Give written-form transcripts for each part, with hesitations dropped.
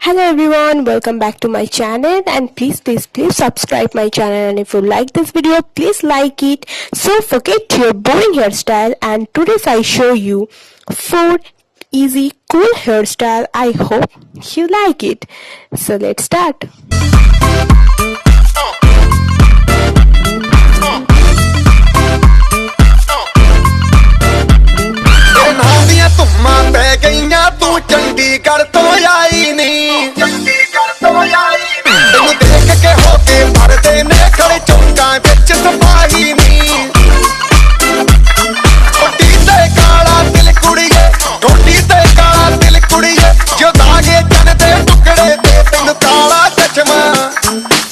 Hello everyone, welcome back to my channel and please subscribe my channel, and if you like this video please like it. So forget your boring hairstyle, and today I show you 4 easy cool hairstyle. I hope you like it. So let's start. तू चंडीगढ़ तो आई नहीं, तेनू देख के होके मरदे ने खड़े चौंका विच सिपाही नहीं। टोटी ते काला दिल कुड़िए, टोटी ते काला दिल कुड़िए, जो दागे चन दे टुकड़े दे। तेनू काला चश्मा,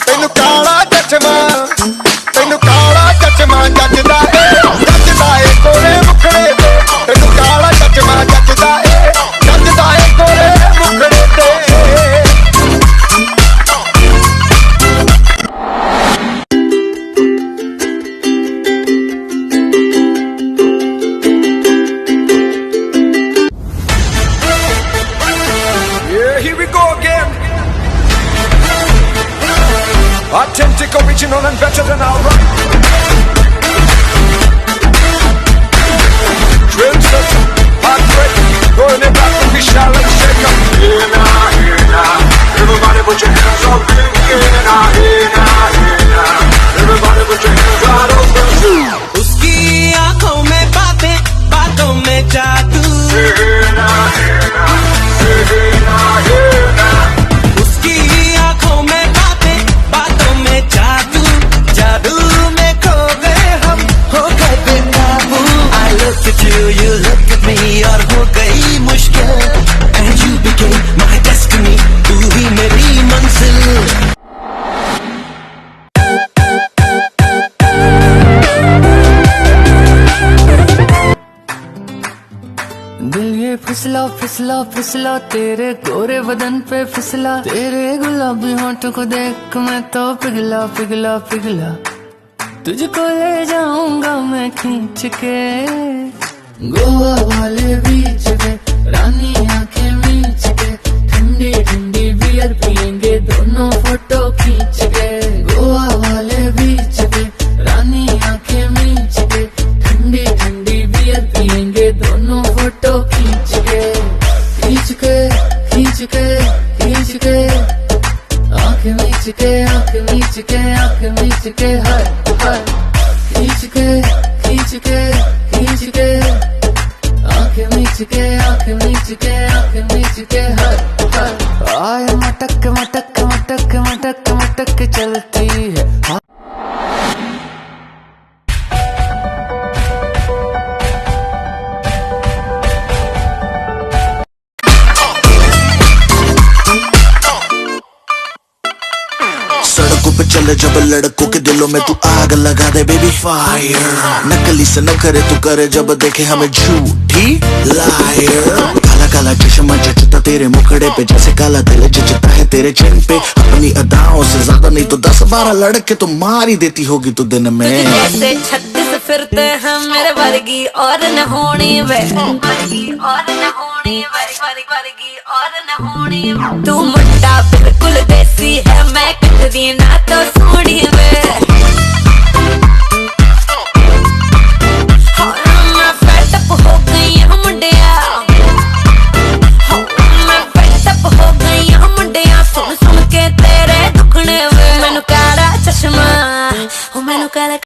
तेनू काला चश्मा, तेनू काला चश्मा जचदा ए कोरे मुखड़े दे। तेनू काला चश्मा जचदा ए कोरे मुखड़े दे। Here we go again. Authentic, original and better than our right. Trendsetter, heartbreak, going it back to be shallow and shake up. Here now, here now. Everybody put your hands up in here now, here now, here now. Everybody put your hands wide open. उसकी आँखों में बातें, बातों में जादू। Here now, here now. Here now, here now. उसकी आँखों में बातें, बातों में जादू। जादू में खो गए हम, हो गए बेकाबू। I looked at you, you looked at me, और हो गई मुश्किल। And you became my destiny, तू ही मेरी मंजिल। दिल ये फिसला फिसला फिसला, तेरे गोरे बदन पे फिसला। तेरे गुलाबी होंठों को देख मैं तो पिघला पिघला पिघला। तुझको ले जाऊंगा मैं खींच के गोवा वाले बीच पे, रानी आंखें मीच के। ठंडी ठंडी बियर पियेंगे दोनों फोटो खींच के गोवा वाले बीच पे, रानी आंखें मीच के। ठंडी ठंडी बियर पियेंगे दोनों फोटो खींच के खींच के खींच के खींच के। आंखें मीच के आंखें मीच के आंखें मीच के हाय हाय। खींच के खींच के खींच के। आंखें मीच के आंखें मीच के आंखें मीच के हाय हाय। आय मटक मटक मटक मटक मटक चलती है। सड़कों पे चले जब लड़कों के दिलों में तू आग लगा दे बेबी फायर। नकली से नखरे तू करे जब देखे हमें झूठी लायर। काला काला चश्मा जचता तेरे मुखड़े पे, जैसे काला दिल जचता है तेरे चिन पे। अपनी अदाओं से ज्यादा नहीं तो 10-12 लड़के तो मार ही देती होगी तू दिन में। ऐसे 36 फिरते हैं मेरे वर्गी और न होनी वे, वर्गी और न होनी वे, वर्गी और न होनी वे। तू मुंडा बिल्कुल देसी है, मैं कटरी ना तो सोनी वे। मैं फेड अप हो गई हूँ मुंडिया, मैं फेड अप हो गई हूँ मुंडिया। सुन सुन के तेरे दुखने वे। मैनू काला चश्मा, मैनू काला